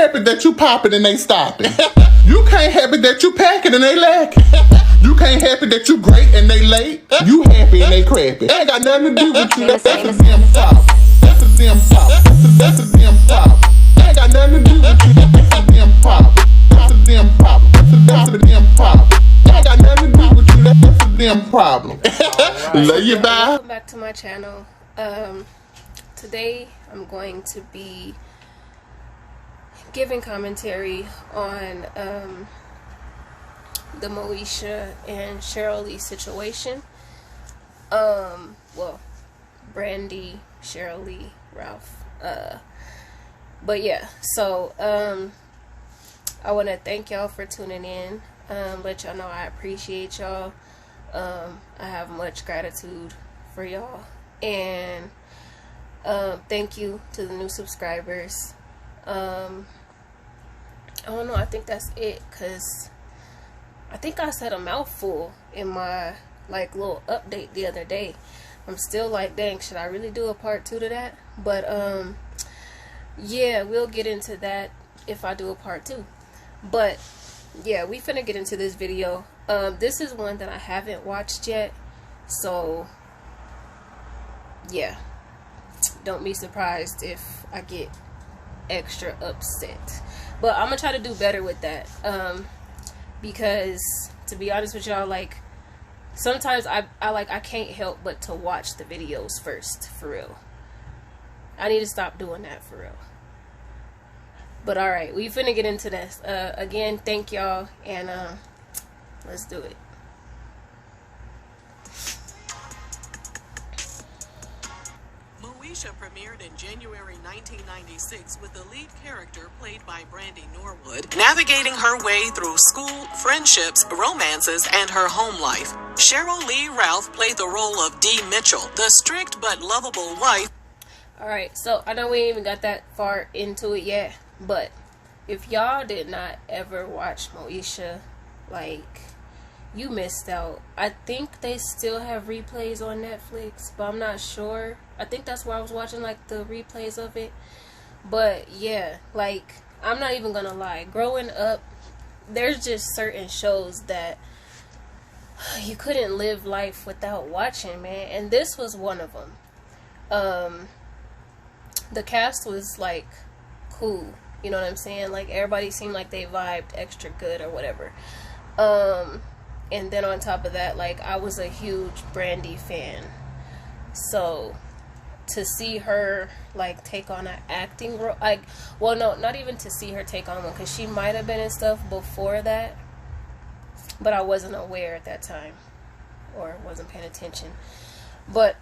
help it that you popping and they stopping. You can't help it that you packing and they lacking. You can't help it that you great and they late. You happy and they crappy. Ain't got nothing to do with you. That's a damn problem. That's a damn problem. That's a damn problem. Ain't got nothing to do with you. That's a damn problem. That's a damn problem. That's a damn problem. Ain't got nothing to do with you. That's a damn problem. Love you, bye. Welcome back to my channel. Today I'm going to be giving commentary on the Moesha and Sheryl Lee situation. Well, Brandy, Sheryl Lee Ralph. But yeah, so I want to thank y'all for tuning in. Let y'all know I appreciate y'all. I have much gratitude for y'all, and thank you to the new subscribers. I don't know, I think that's it, because I think I said a mouthful in my like little update the other day. I'm still like, dang, should I really do a part 2 to that? But yeah, we'll get into that if I do a part 2. But yeah, we finna get into this video. This is one that I haven't watched yet, so yeah, don't be surprised if I get extra upset. But I'm gonna try to do better with that, because to be honest with y'all, like sometimes I can't help but to watch the videos first, for real. I need to stop doing that, for real. But alright, we finna get into this. Again, thank y'all, and let's do it. Moesha premiered in January 1996 with the lead character played by Brandy Norwood, navigating her way through school, friendships, romances, and her home life. Sheryl Lee Ralph played the role of Dee Mitchell, the strict but lovable wife. Alright, so I know we ain't even got that far into it yet, but if y'all did not ever watch Moesha, like, you missed out. I think they still have replays on Netflix, but I'm not sure. I think that's where I was watching, like, the replays of it. But yeah, like, I'm not even gonna lie, growing up, there's just certain shows that you couldn't live life without watching, man, and this was one of them. The cast was like cool, you know what I'm saying? Like, everybody seemed like they vibed extra good or whatever. And then on top of that, like, I was a huge Brandy fan, so to see her like take on an acting role, like, well, no, not even to see her take on one, because she might have been in stuff before that, but I wasn't aware at that time, or wasn't paying attention. But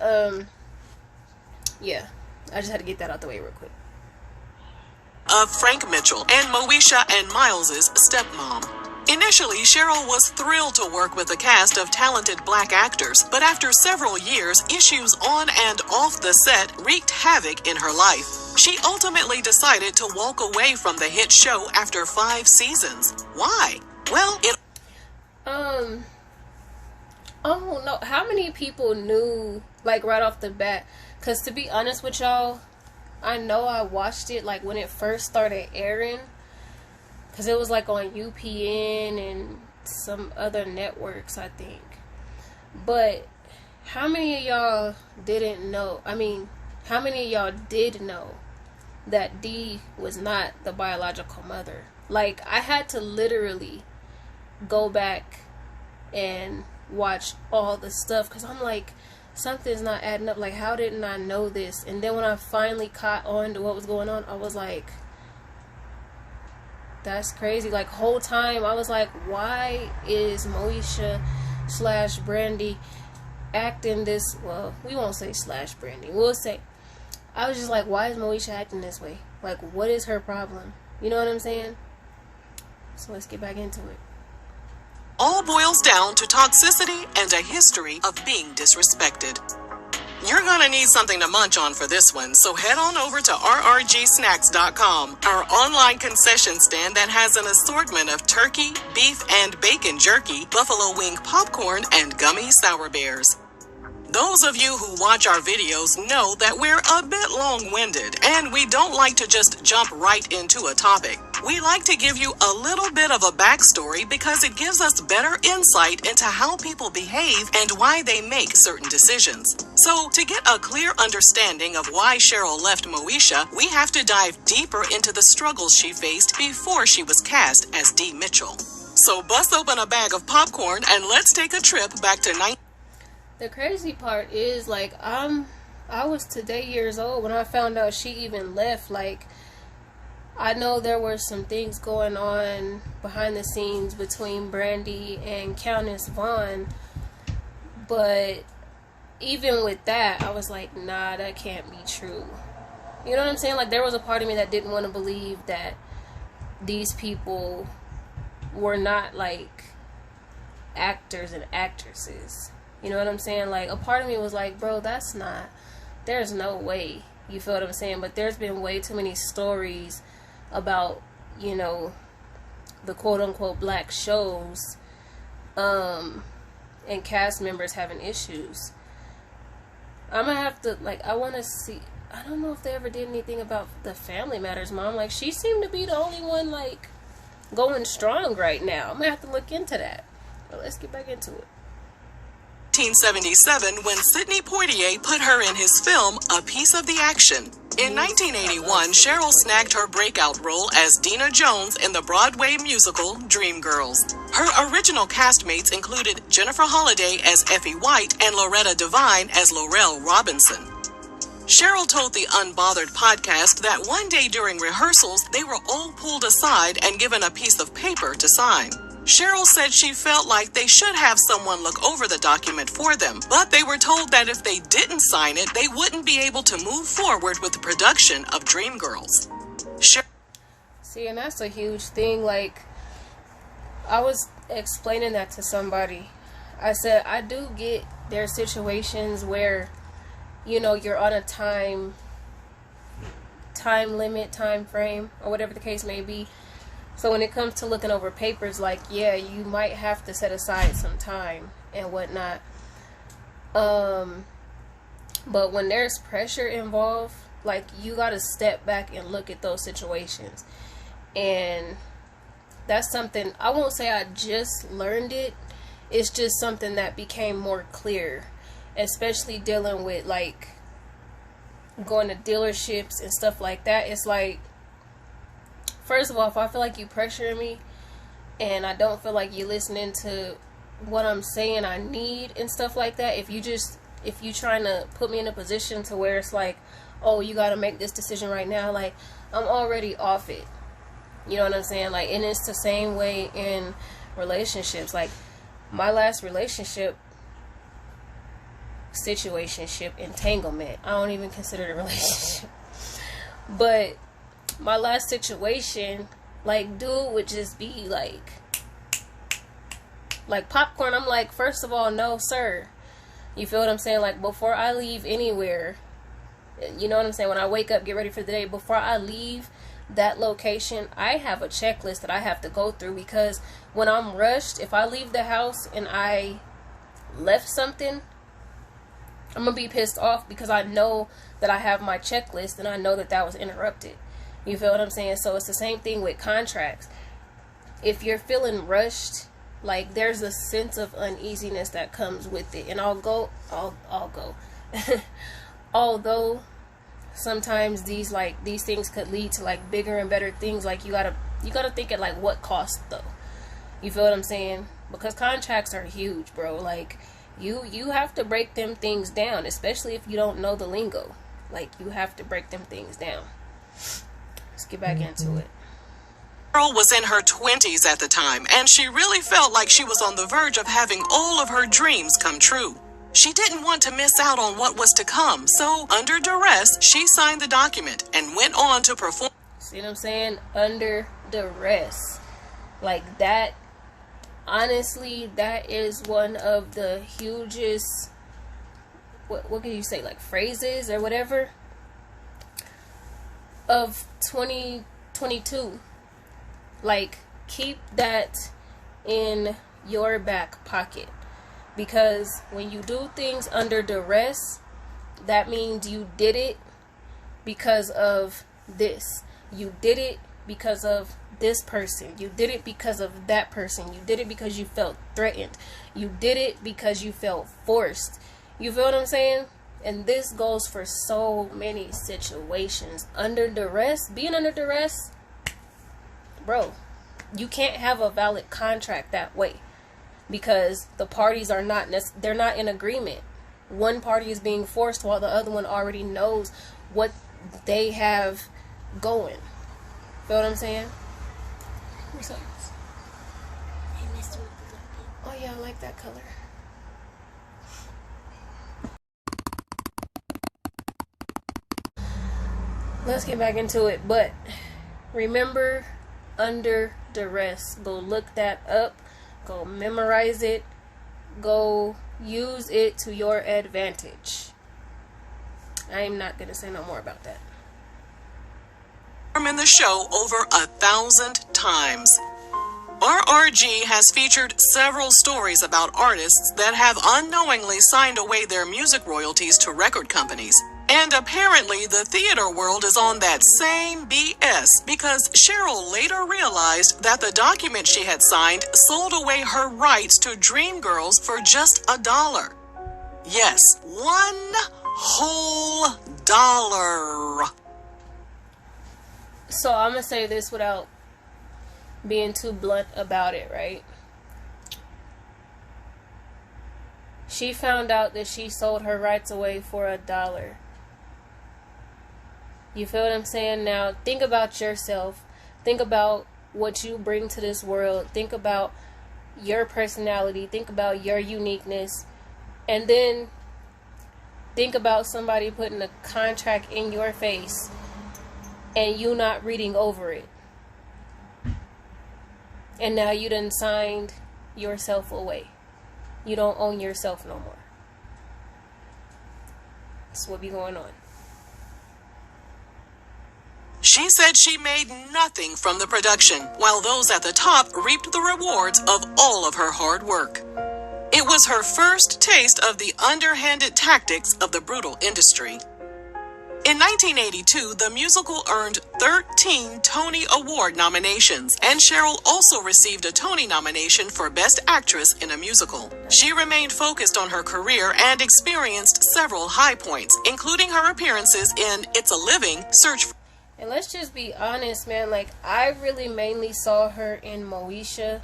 yeah, I just had to get that out the way real quick. Of Frank Mitchell and Moesha and Miles's stepmom. Initially, Sheryl was thrilled to work with a cast of talented black actors, but after several years, issues on and off the set wreaked havoc in her life. She ultimately decided to walk away from the hit show after 5 seasons. Why? Well, I don't know how many people knew, like, right off the bat, because to be honest with y'all, I know I watched it like when it first started airing, because it was like on UPN and some other networks, I think. But how many of y'all didn't know? I mean, how many of y'all did know that Dee was not the biological mother? Like, I had to literally go back and watch all the stuff, because I'm like, something's not adding up. Like, how didn't I know this? And then when I finally caught on to what was going on, I was like, that's crazy. Like, whole time I was like, why is Moesha / Brandy acting this, well, we won't say / Brandy, we'll say, I was just like, why is Moesha acting this way? Like, what is her problem? You know what I'm saying? So let's get back into it. all boils down to toxicity and a history of being disrespected. You're gonna need something to munch on for this one, so head on over to rrgsnacks.com, our online concession stand that has an assortment of turkey, beef, and bacon jerky, buffalo wing popcorn, and gummy sour bears. Those of you who watch our videos know that we're a bit long-winded, and we don't like to just jump right into a topic. We like to give you a little bit of a backstory because it gives us better insight into how people behave and why they make certain decisions. So, to get a clear understanding of why Sheryl left Moesha, we have to dive deeper into the struggles she faced before she was cast as Dee Mitchell. So bust open a bag of popcorn and let's take a trip back to The crazy part is, like, I was today years old when I found out she even left. Like, I know there were some things going on behind the scenes between Brandy and Countess Vaughn, but even with that, I was like, nah, that can't be true. You know what I'm saying? Like, there was a part of me that didn't want to believe that these people were not, like, actors and actresses. You know what I'm saying? Like, a part of me was like, bro, there's no way. You feel what I'm saying? But there's been way too many stories about, you know, the quote-unquote black shows, and cast members having issues. I'm gonna have to, like, I want to see, I don't know if they ever did anything about the Family Matters mom. Like, she seemed to be the only one, like, going strong right now. I'm gonna have to look into that. But let's get back into it. 1977 when Sidney Poitier put her in his film A Piece of the Action. In 1981, Sheryl snagged her breakout role as Dina Jones in the Broadway musical Dreamgirls. Her original castmates included Jennifer Holliday as Effie White and Loretta Devine as Laurel Robinson. Sheryl told the Unbothered podcast that one day during rehearsals, they were all pulled aside and given a piece of paper to sign. Sheryl said she felt like they should have someone look over the document for them, but they were told that if they didn't sign it, they wouldn't be able to move forward with the production of Dreamgirls. See, and that's a huge thing. Like, I was explaining that to somebody. I said, I do get there are situations where, you know, you're on a time limit, time frame, or whatever the case may be. So when it comes to looking over papers, like, yeah, you might have to set aside some time and whatnot. But when there's pressure involved, like, you gotta step back and look at those situations. And that's something, I won't say I just learned it. It's just something that became more clear, especially dealing with, like, going to dealerships and stuff like that. It's like, first of all, if I feel like you pressuring me and I don't feel like you're listening to what I'm saying I need and stuff like that, if you trying to put me in a position to where it's like, oh, you got to make this decision right now, like, I'm already off it. You know what I'm saying? Like, and it's the same way in relationships. Like, my last relationship, situationship, entanglement, I don't even consider it a relationship. But my last situation, like, dude would just be like popcorn. I'm like, first of all, no, sir. You feel what I'm saying? Like, before I leave anywhere, you know what I'm saying? When I wake up, get ready for the day, before I leave that location, I have a checklist that I have to go through, because when I'm rushed, if I leave the house and I left something, I'm gonna be pissed off because I know that I have my checklist and I know that that was interrupted. You feel what I'm saying? So it's the same thing with contracts. If you're feeling rushed, like, there's a sense of uneasiness that comes with it. And I'll go. Although sometimes these things could lead to, like, bigger and better things. Like, you gotta think at, like, what cost though. You feel what I'm saying? Because contracts are huge, bro. Like, you have to break them things down, especially if you don't know the lingo. Like, you have to break them things down. Let's get back into it. Sheryl was in her 20s at the time, and she really felt like she was on the verge of having all of her dreams come true. She didn't want to miss out on what was to come, so under duress, she signed the document and went on to perform. See what I'm saying? Under duress. Like, that, honestly, that is one of the hugest, what can you say, like, phrases or whatever of 2022. Like, keep that in your back pocket, because when you do things under duress, that means you did it because of this, you did it because of this person. You did it because of that person. You did it because you felt threatened. You did it because you felt forced. You feel what I'm saying? And this goes for so many situations. Under duress, being under duress, bro, you can't have a valid contract that way, because the parties are not, they're not in agreement. One party is being forced while the other one already knows what they have going. Feel what I'm saying? What's up? Oh yeah, I like that color. Let's get back into it. But remember, under duress. Go look that up. Go memorize it. Go use it to your advantage. I am not going to say no more about that. In the show over 1,000 times. RRG has featured several stories about artists that have unknowingly signed away their music royalties to record companies. And apparently the theater world is on that same BS, because Sheryl later realized that the document she had signed sold away her rights to Dreamgirls for just $1. Yes, $1 whole dollar. So I'm going to say this without being too blunt about it, right? She found out that she sold her rights away for $1. You feel what I'm saying? Now, think about yourself. Think about what you bring to this world. Think about your personality. Think about your uniqueness. And then think about somebody putting a contract in your face and you not reading over it. And now you done signed yourself away. You don't own yourself no more. That's what be going on. She said she made nothing from the production, while those at the top reaped the rewards of all of her hard work. It was her first taste of the underhanded tactics of the brutal industry. In 1982, the musical earned 13 Tony Award nominations, and Sheryl also received a Tony nomination for Best Actress in a Musical. She remained focused on her career and experienced several high points, including her appearances in It's a Living, Search for... And let's just be honest, man, like, I really mainly saw her in Moesha,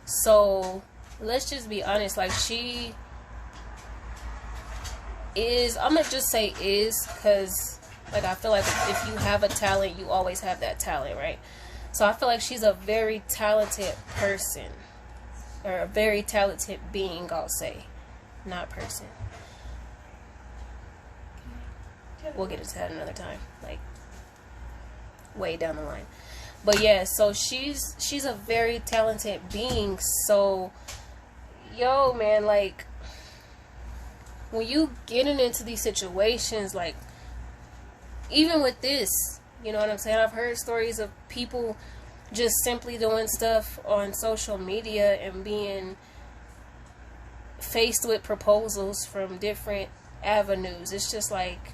so let's just be honest, like, she is, I'm gonna just say is, because, like, I feel like if you have a talent, you always have that talent, right? So I feel like she's a very talented person, or a very talented being, I'll say, not person. We'll get into that another time, like, way down the line. But yeah, so she's a very talented being. So yo, man, like, when you getting into these situations, like, even with this, you know what I'm saying, I've heard stories of people just simply doing stuff on social media and being faced with proposals from different avenues. It's just like,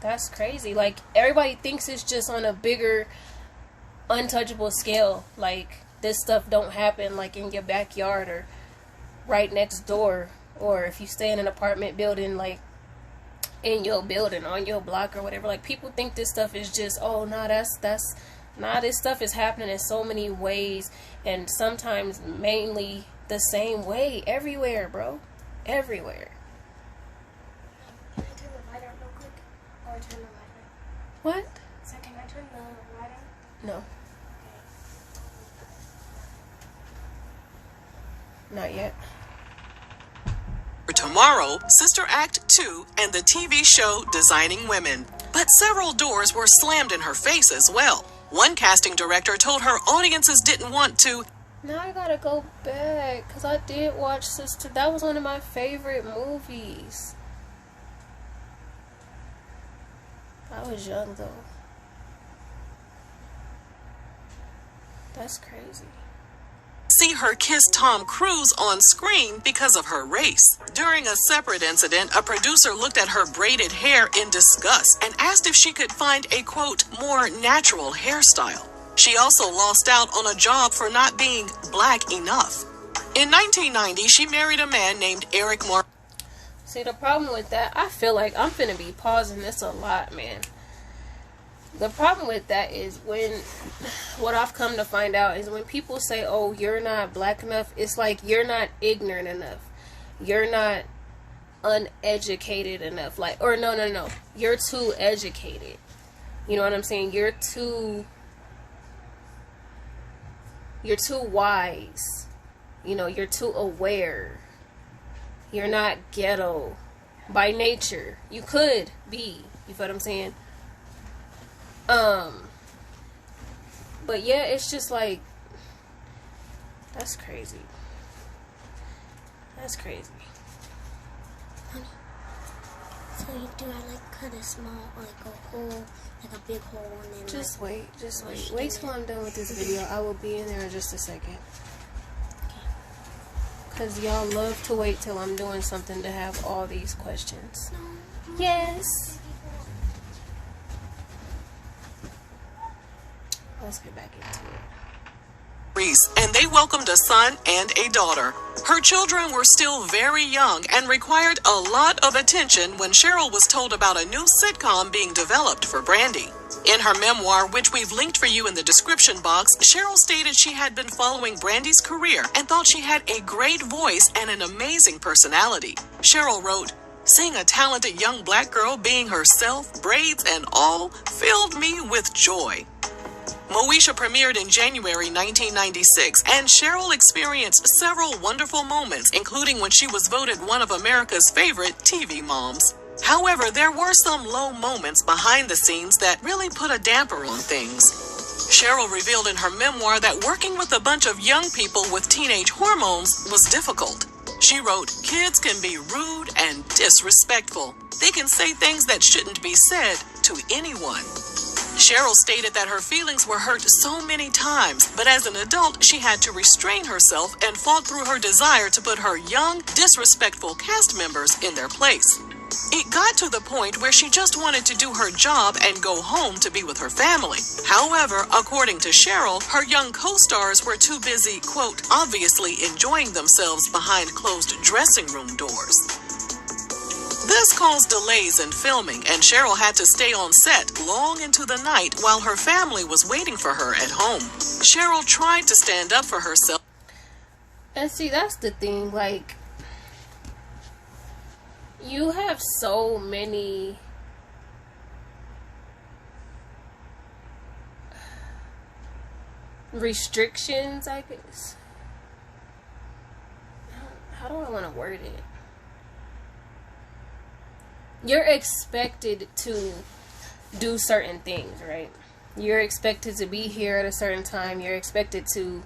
that's crazy. Like, everybody thinks it's just on a bigger, untouchable scale. Like, this stuff don't happen, like, in your backyard or right next door. Or if you stay in an apartment building, like, in your building, on your block or whatever. Like, people think this stuff is just, oh, no, nah, this stuff is happening in so many ways. And sometimes mainly the same way. Everywhere, bro. Everywhere. Turn the light on. What? So can I turn the light on? No. Not yet. For tomorrow, Sister Act 2 and the TV show Designing Women. But several doors were slammed in her face as well. One casting director told her audiences didn't want to. Now I gotta go back, because I did watch Sister. That was one of my favorite movies. I was young though. That's crazy. See her kiss Tom Cruise on screen because of her race. During a separate incident, a producer looked at her braided hair in disgust and asked if she could find a, quote, more natural hairstyle. She also lost out on a job for not being black enough. In 1990, she married a man named Eric Moore. See, the problem with that, I feel like I'm finna be pausing this a lot, man. The problem with that is what I've come to find out is when people say, oh, you're not black enough, it's like you're not ignorant enough. You're not uneducated enough. Like, or no. You're too educated. You know what I'm saying? You're too wise. You know, you're too aware. You're not ghetto by nature. You could be. You feel what I'm saying? But yeah, it's just like, that's crazy. That's crazy. So you do I like cut a small, like a hole, like a big hole, and then just like, wait. Wait till I'm done with this video. I will be in there in just a second. Cause y'all love to wait till I'm doing something to have all these questions. Yes. Let's get back into it. And they welcomed a son and a daughter. Her children were still very young and required a lot of attention when Sheryl was told about a new sitcom being developed for Brandy. In her memoir, which we've linked for you in the description box, Sheryl stated she had been following Brandy's career and thought she had a great voice and an amazing personality. Sheryl wrote, "Seeing a talented young black girl being herself, braids and all, filled me with joy." Moesha premiered in January 1996, and Sheryl experienced several wonderful moments, including when she was voted one of America's favorite TV moms. However, there were some low moments behind the scenes that really put a damper on things. Sheryl revealed in her memoir that working with a bunch of young people with teenage hormones was difficult. She wrote, "Kids can be rude and disrespectful. They can say things that shouldn't be said to anyone." Sheryl stated that her feelings were hurt so many times, but as an adult, she had to restrain herself and fought through her desire to put her young, disrespectful cast members in their place. It got to the point where she just wanted to do her job and go home to be with her family. However, according to Sheryl, her young co-stars were too busy, quote, obviously enjoying themselves behind closed dressing room doors. This caused delays in filming, and Sheryl had to stay on set long into the night while her family was waiting for her at home. Sheryl tried to stand up for herself. And see, that's the thing, like, you have so many restrictions, I guess. How do I want to word it? You're expected to do certain things, right? You're expected to be here at a certain time. You're expected to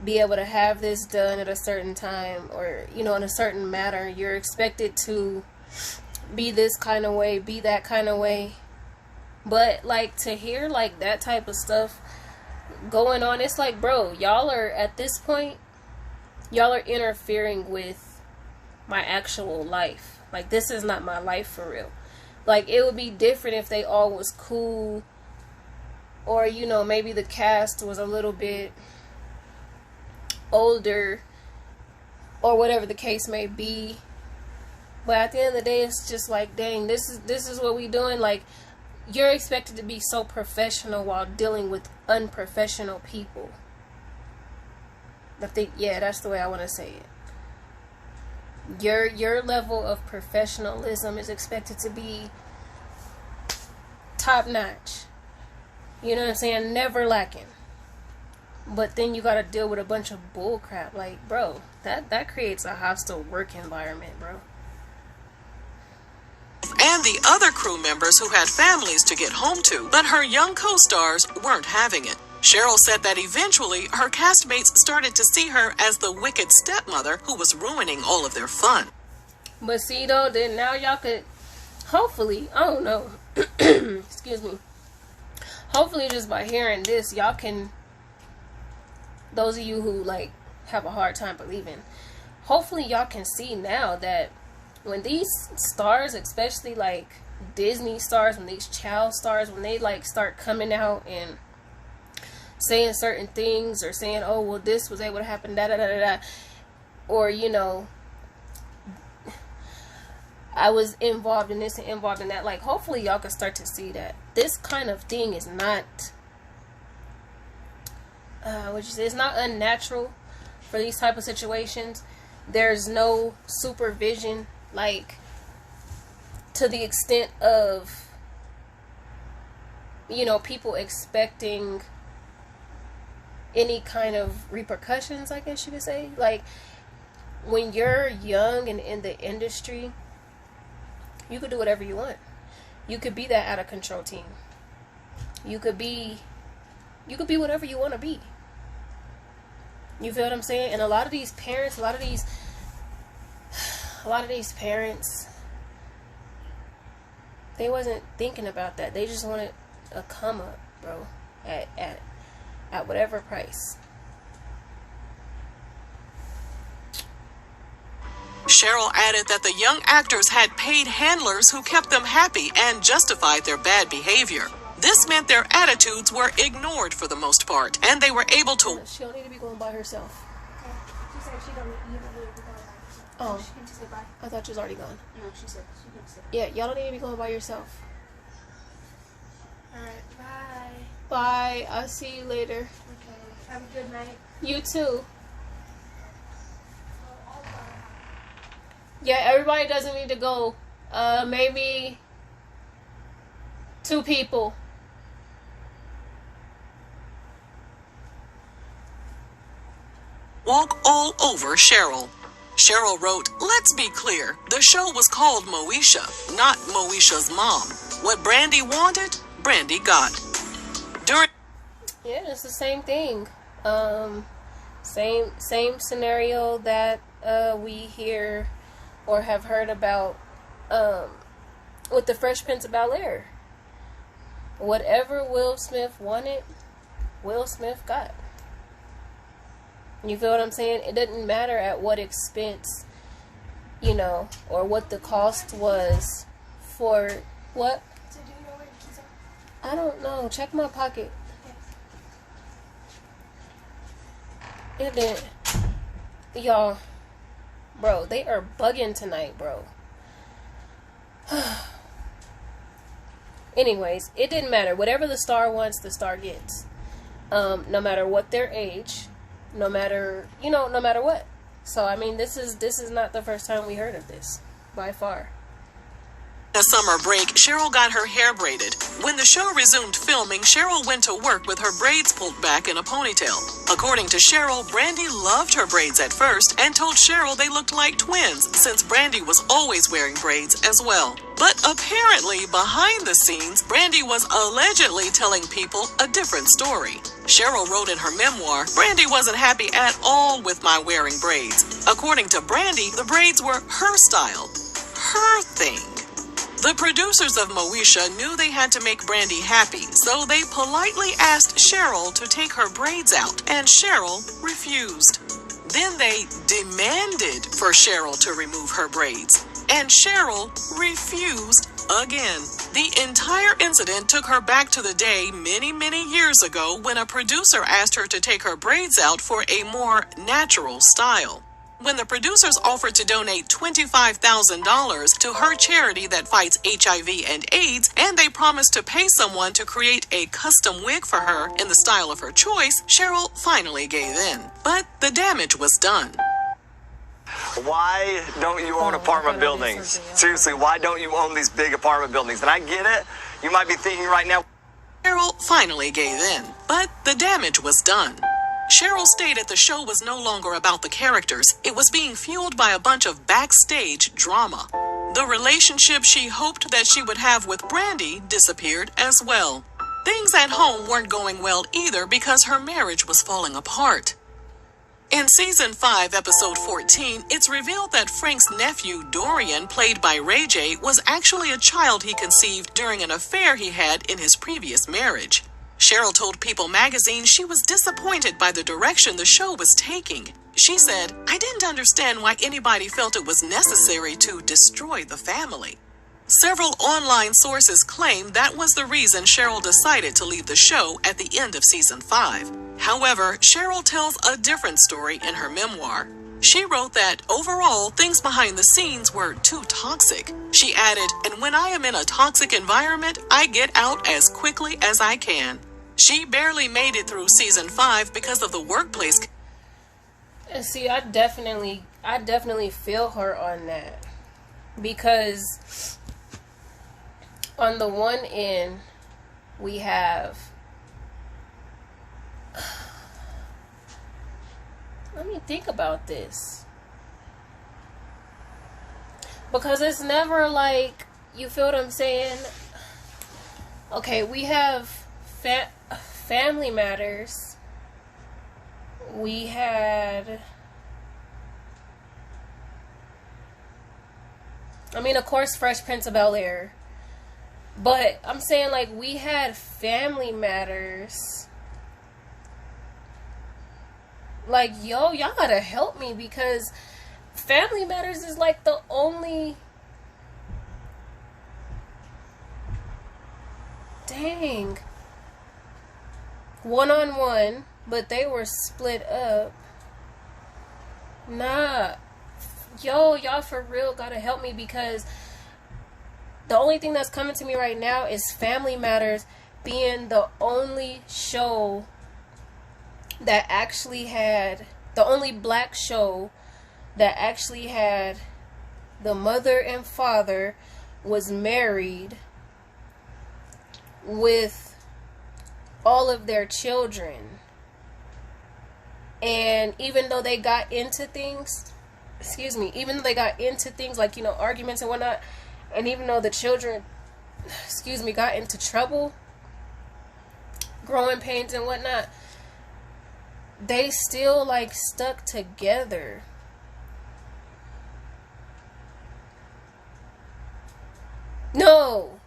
be able to have this done at a certain time, or, you know, in a certain manner. You're expected to be this kind of way, be that kind of way. But, like, to hear, like, that type of stuff going on, it's like, bro, y'all are, at this point, y'all are interfering with my actual life. Like, this is not my life for real. Like, it would be different if they all was cool, or, you know, maybe the cast was a little bit older, or whatever the case may be. But at the end of the day, it's just like, dang, this is what we doing. Like, you're expected to be so professional while dealing with unprofessional people. Yeah, that's the way I want to say it. Your level of professionalism is expected to be top notch. You know what I'm saying? Never lacking. But then you gotta deal with a bunch of bull crap. Like, bro, that creates a hostile work environment, bro. And the other crew members who had families to get home to, but her young co-stars weren't having it. Sheryl said that eventually her castmates started to see her as the wicked stepmother who was ruining all of their fun. But see, though, then now y'all could, hopefully, I don't know, excuse me, hopefully just by hearing this, y'all can, those of you who, like, have a hard time believing, hopefully y'all can see now that when these stars, especially, like, Disney stars, when these child stars, when they, like, start coming out and saying certain things or saying, oh, well, this was able to happen, da da da da da, or, you know, I was involved in this and involved in that. Like, hopefully y'all can start to see that this kind of thing is not, it's not unnatural for these type of situations. There's no supervision, like, to the extent of, you know, people expecting any kind of repercussions, I guess you could say. Like, when you're young and in the industry, you could do whatever you want. You could be that out of control team. You could be whatever you want to be. You feel what I'm saying? And a lot of these parents, a lot of these parents, they wasn't thinking about that. They just wanted a come up, bro, at whatever price. Sheryl added that the young actors had paid handlers who kept them happy and justified their bad behavior. This meant their attitudes were ignored for the most part, and they were able to... She don't need to be going by herself. Okay. She said she don't need to be going by herself. Oh. She can just say bye. I thought you was already gone. No, she said she can say bye. Yeah, y'all don't need to be going by yourself. Alright, bye. Bye. I'll see you later. Okay. Have a good night. You too. Yeah, everybody doesn't need to go. Maybe 2 people. walk all over Sheryl. Sheryl wrote, "Let's be clear, the show was called Moesha, not Moesha's mom. What Brandy wanted, Brandy got." Yeah, it's the same thing. Same scenario that we hear or have heard about with the Fresh Prince of Bel-Air. Whatever Will Smith wanted, Will Smith got. You feel what I'm saying? It doesn't matter at what expense, you know, or what the cost was for what? So do you know where the keys are? I don't know. Check my pocket. It did. Y'all, bro, they are bugging tonight, bro. Anyways, it didn't matter. Whatever the star wants, the star gets. No matter what their age, no matter, you know, no matter what. So, I mean, this is not the first time we heard of this, by far. A summer break, Sheryl got her hair braided. When the show resumed filming, Sheryl went to work with her braids pulled back in a ponytail. According to Sheryl, Brandy loved her braids at first and told Sheryl they looked like twins since Brandy was always wearing braids as well. But apparently, behind the scenes, Brandy was allegedly telling people a different story. Sheryl wrote in her memoir, "Brandy wasn't happy at all with my wearing braids. According to Brandy, the braids were her style, her thing." The producers of Moesha knew they had to make Brandy happy, so they politely asked Sheryl to take her braids out, and Sheryl refused. Then they demanded for Sheryl to remove her braids, and Sheryl refused again. The entire incident took her back to the day many, many years ago when a producer asked her to take her braids out for a more natural style. When the producers offered to donate $25,000 to her charity that fights HIV and AIDS, and they promised to pay someone to create a custom wig for her in the style of her choice, Sheryl finally gave in. But the damage was done. Why don't you own apartment buildings? Seriously, why don't you own these big apartment buildings? And I get it. You might be thinking right now. Sheryl finally gave in, but the damage was done. Sheryl stated the show was no longer about the characters. It was being fueled by a bunch of backstage drama. The relationship she hoped that she would have with Brandy disappeared as well. Things at home weren't going well either because her marriage was falling apart. In Season 5, Episode 14, it's revealed that Frank's nephew, Dorian, played by Ray J, was actually a child he conceived during an affair he had in his previous marriage. Sheryl told People magazine she was disappointed by the direction the show was taking. She said, "I didn't understand why anybody felt it was necessary to destroy the family." Several online sources claim that was the reason Sheryl decided to leave the show at the end of season 5. However, Sheryl tells a different story in her memoir. She wrote that overall, things behind the scenes were too toxic. She added, "And when I am in a toxic environment, I get out as quickly as I can." She barely made it through season 5 because of the workplace. And see, I definitely feel her on that. Because on the one end, we have... Let me think about this. Because it's never like, you feel what I'm saying? Okay, we have Family Matters. We had... I mean, of course, Fresh Prince of Bel-Air. But I'm saying, like, we had Family Matters. Like, yo, y'all gotta help me, because Family Matters is like the only... Dang. One-on-one, but they were split up. Nah. Yo, y'all for real gotta help me, because the only thing that's coming to me right now is Family Matters being the only show that actually had, the only black show that actually had the mother and father was married with all of their children. And even though they got into things, even though they got into things like, you know, arguments and whatnot, and even though the children, got into trouble, growing pains and whatnot, they still, like, stuck together. No!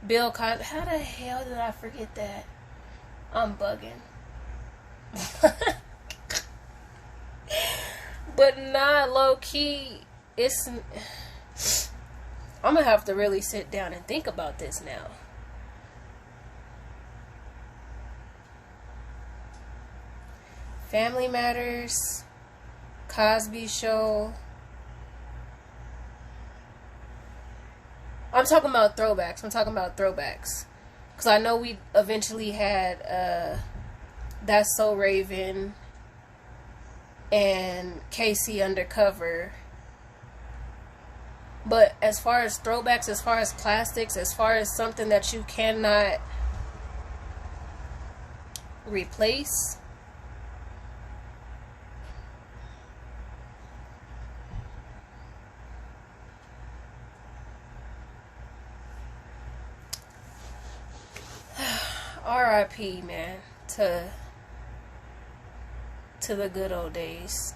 Bill Cosby. How the hell did I forget that? I'm bugging. But nah, low-key, it's... I'm gonna have to really sit down and think about this now. Family Matters, Cosby Show. I'm talking about throwbacks. Because I know we eventually had That's So Raven and Casey Undercover. But as far as throwbacks, as far as classics, as far as something that you cannot replace, R.I.P. man, to the good old days.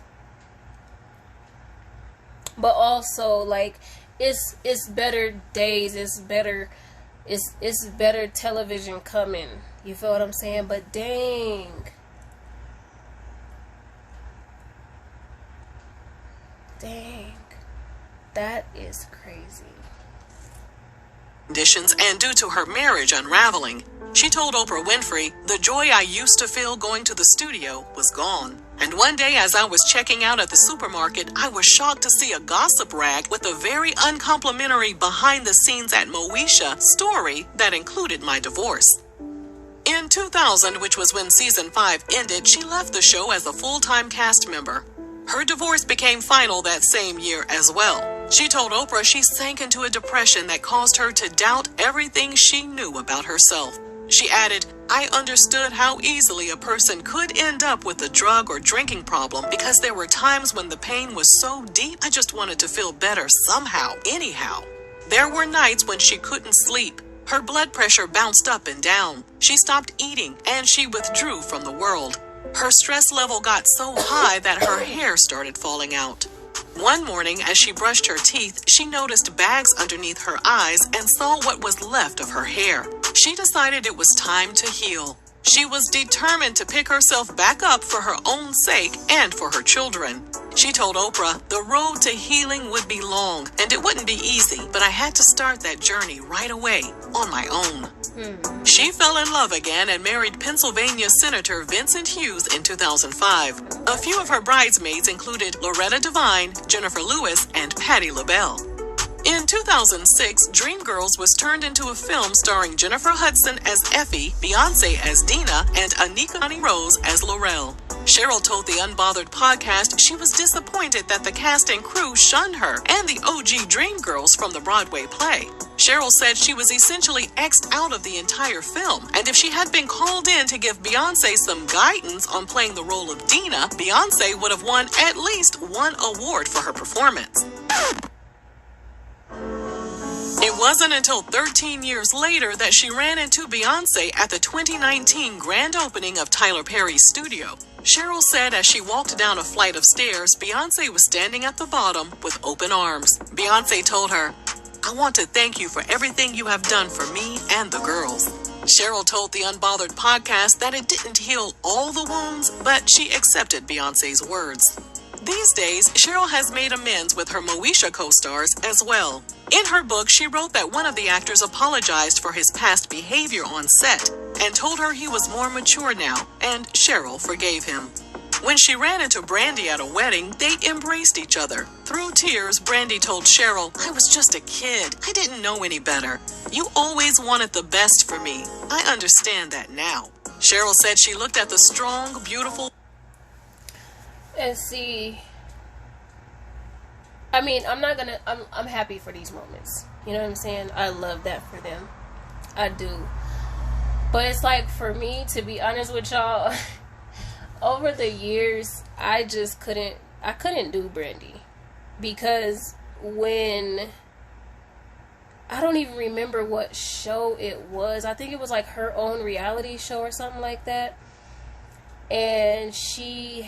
But also, like, it's better days, it's better television coming. You feel what I'm saying? But dang. That is crazy. Conditions and due to her marriage unraveling, she told Oprah Winfrey, "The joy I used to feel going to the studio was gone. And one day as I was checking out at the supermarket, I was shocked to see a gossip rag with a very uncomplimentary behind the scenes at Moesha story that included my divorce." In 2000, which was when season 5 ended, she left the show as a full-time cast member. Her divorce became final that same year as well. She told Oprah she sank into a depression that caused her to doubt everything she knew about herself. She added, "I understood how easily a person could end up with a drug or drinking problem because there were times when the pain was so deep I just wanted to feel better somehow, anyhow. There were nights when she couldn't sleep. Her blood pressure bounced up and down. She stopped eating and she withdrew from the world. Her stress level got so high that her hair started falling out. One morning, as she brushed her teeth, she noticed bags underneath her eyes and saw what was left of her hair. She decided it was time to heal. She was determined to pick herself back up for her own sake and for her children. She told Oprah, "The road to healing would be long and it wouldn't be easy, but I had to start that journey right away on my own." She fell in love again and married Pennsylvania Senator Vincent Hughes in 2005. A few of her bridesmaids included Loretta Devine, Jennifer Lewis, and Patti LaBelle. In 2006, Dreamgirls was turned into a film starring Jennifer Hudson as Effie, Beyonce as Dina, and Anika Rose as Laurel. Sheryl told the Unbothered podcast she was disappointed that the cast and crew shunned her and the OG Dreamgirls from the Broadway play. Sheryl said she was essentially X'd out of the entire film, and if she had been called in to give Beyonce some guidance on playing the role of Dina, Beyonce would have won at least one award for her performance. It wasn't until 13 years later that she ran into Beyonce at the 2019 grand opening of Tyler Perry's studio. Sheryl said as she walked down a flight of stairs, Beyonce was standing at the bottom with open arms. Beyonce told her, "I want to thank you for everything you have done for me and the girls." Sheryl told the Unbothered podcast that it didn't heal all the wounds, but she accepted Beyonce's words. These days, Sheryl has made amends with her Moesha co-stars as well. In her book, she wrote that one of the actors apologized for his past behavior on set and told her he was more mature now, and Sheryl forgave him. When she ran into Brandy at a wedding, they embraced each other. Through tears, Brandy told Sheryl, "I was just a kid. I didn't know any better. You always wanted the best for me. I understand that now." Sheryl said she looked at the strong, beautiful... And see, I mean, I'm happy for these moments. You know what I'm saying? I love that for them. I do. But it's like, for me, to be honest with y'all, over the years, I couldn't do Brandy. Because when, I don't even remember what show it was. I think it was like her own reality show or something like that. And she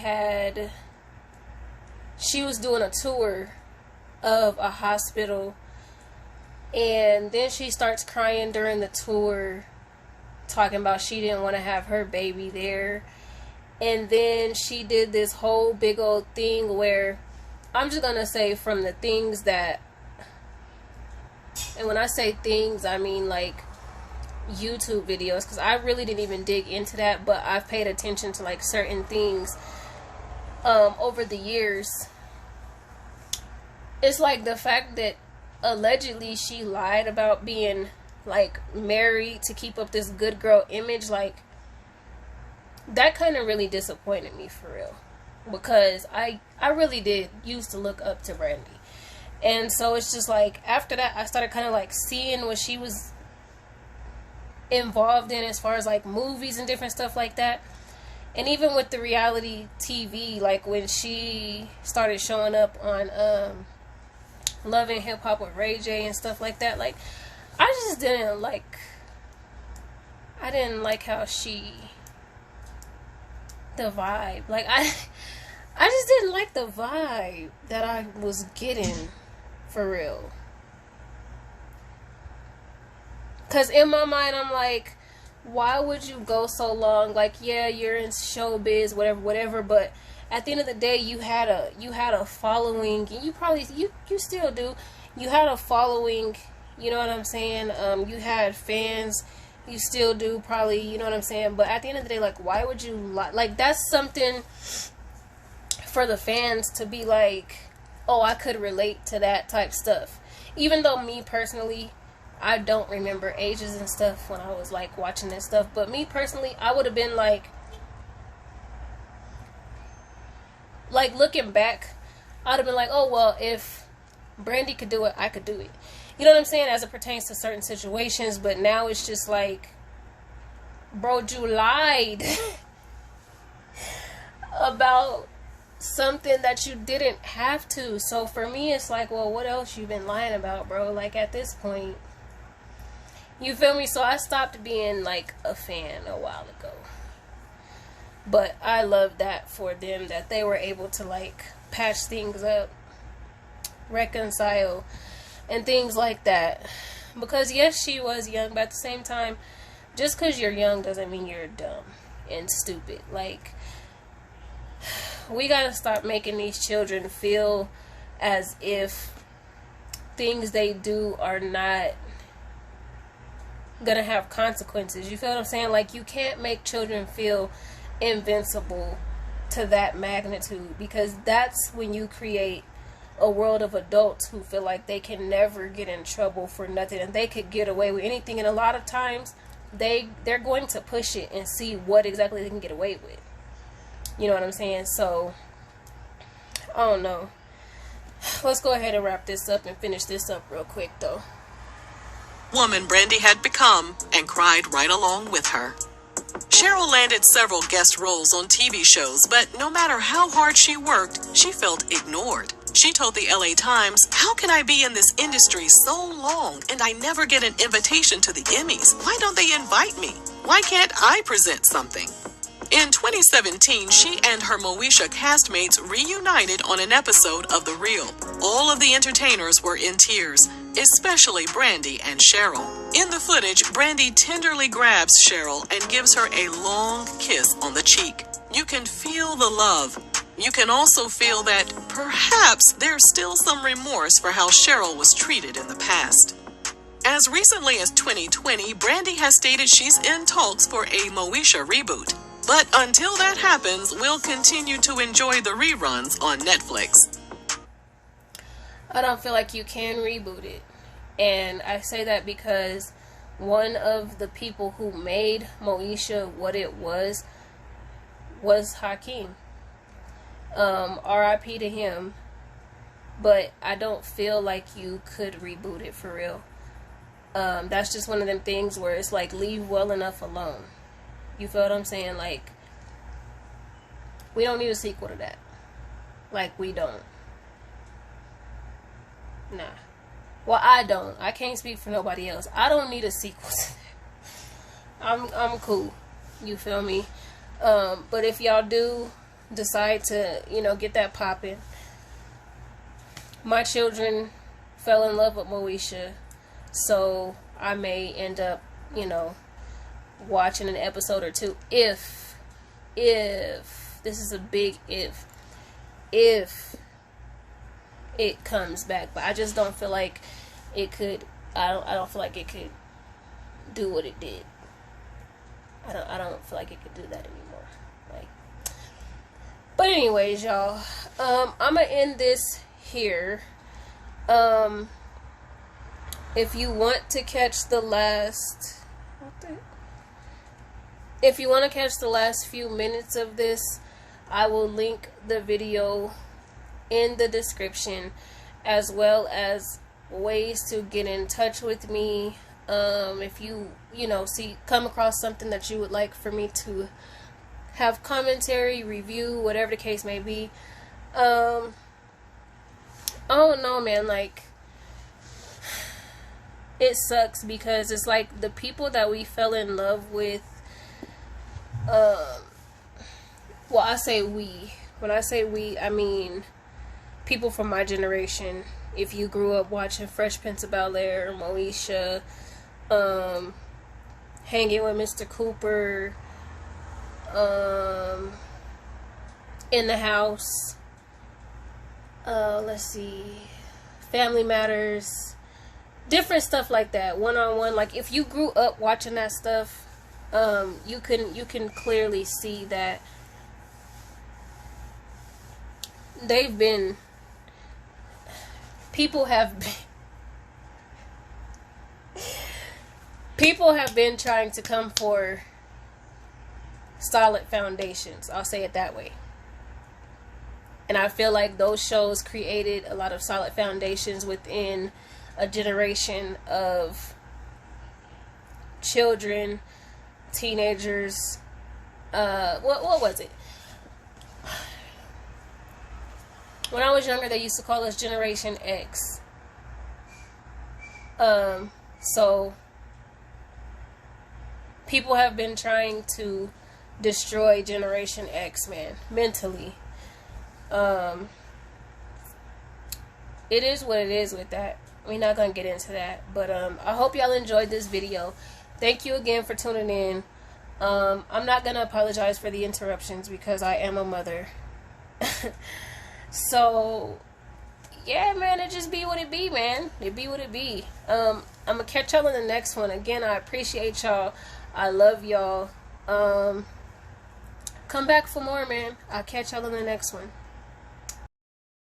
was doing a tour of a hospital, and then she starts crying during the tour, talking about she didn't want to have her baby there. And then she did this whole big old thing where, I'm just gonna say, from the things that, and when I say things, I mean like YouTube videos, because I really didn't even dig into that, but I've paid attention to like certain things over the years. It's like the fact that allegedly she lied about being like married to keep up this good girl image, like that kind of really disappointed me for real, because I really did used to look up to Brandy. And so it's just like, after that I started kind of like seeing what she was involved in as far as like movies and different stuff like that. And even with the reality TV, like when she started showing up on Love and Hip Hop with Ray J and stuff like that, like I just didn't like how the vibe, like I just didn't like the vibe that I was getting, for real. Because in my mind, I'm like, why would you go so long? Like, yeah, you're in showbiz, whatever, but at the end of the day, you had a following, and you still do. You had a following, you know what I'm saying? You had fans, you still do probably, you know what I'm saying? But at the end of the day, like, why would you like, that's something for the fans to be like, oh, I could relate to that type stuff. Even though me personally, I don't remember ages and stuff when I was like watching this stuff, but me personally, I would have been like looking back, I'd have been like, oh well, if Brandy could do it, I could do it. You know what I'm saying? As it pertains to certain situations. But now it's just like, bro, you lied about something that you didn't have to. So for me, it's like, well, what else you been lying about, bro? Like, at this point, you feel me? So I stopped being like a fan a while ago. But I love that for them, that they were able to like patch things up, reconcile, and things like that. Because yes, she was young, but at the same time, just because you're young doesn't mean you're dumb and stupid. Like, we gotta stop making these children feel as if things they do are not gonna have consequences. You feel what I'm saying? Like, you can't make children feel invincible to that magnitude, because that's when you create a world of adults who feel like they can never get in trouble for nothing and they could get away with anything. And a lot of times they're going to push it and see what exactly they can get away with. You know what I'm saying? So I don't know. Let's go ahead and wrap this up and finish this up real quick though. Woman Brandy had become, and cried right along with her. Sheryl landed several guest roles on TV shows, but no matter how hard she worked, she felt ignored. She told the LA Times, "How can I be in this industry so long and I never get an invitation to the Emmys? Why don't they invite me? Why can't I present something?" In 2017, she and her Moesha castmates reunited on an episode of The Real. All of the entertainers were in tears, especially Brandy and Sheryl. In the footage, Brandy tenderly grabs Sheryl and gives her a long kiss on the cheek. You can feel the love. You can also feel that perhaps there's still some remorse for how Sheryl was treated in the past. As recently as 2020, Brandy has stated she's in talks for a Moesha reboot. But until that happens, we'll continue to enjoy the reruns on Netflix. I don't feel like you can reboot it. And I say that because one of the people who made Moesha what it was Hakeem. R.I.P. to him. But I don't feel like you could reboot it for real. That's just one of them things where it's like, leave well enough alone. You feel what I'm saying? Like, we don't need a sequel to that. Like, we don't. Nah. Well, I don't. I can't speak for nobody else. I don't need a sequel to that. I'm cool. You feel me? But if y'all do decide to, get that popping, my children fell in love with Moesha, so I may end up, watching an episode or two if this is a big if it comes back. But I just don't feel like it could. I don't feel like it could do what it did. I don't feel like it could do that anymore. Like, but anyways, y'all, I'm gonna end this here. If you want to catch the last few minutes of this, I will link the video in the description, as well as ways to get in touch with me. If you come across something that you would like for me to have commentary, review, whatever the case may be. I don't know, man, like, it sucks because it's like the people that we fell in love with, well, I say we. When I say we, I mean people from my generation. If you grew up watching Fresh Prince of Bel-Air, Moesha, hanging with Mr. Cooper, In the House, let's see, Family Matters, different stuff like that, one-on-one. Like, if you grew up watching that stuff, you can clearly see that people have been trying to come for solid foundations. I'll say it that way. And I feel like those shows created a lot of solid foundations within a generation of children, teenagers. What was it? When I was younger, they used to call us Generation X. So people have been trying to destroy Generation X, man, mentally. It is what it is with that. We're not gonna get into that, but I hope y'all enjoyed this video. Thank you again for tuning in. I'm not gonna apologize for the interruptions because I am a mother, So yeah, man, it just be what it be, man. It be what it be. I'm gonna catch y'all in the next one. Again, I appreciate y'all. I love y'all. Come back for more, man. I'll catch y'all in the next one.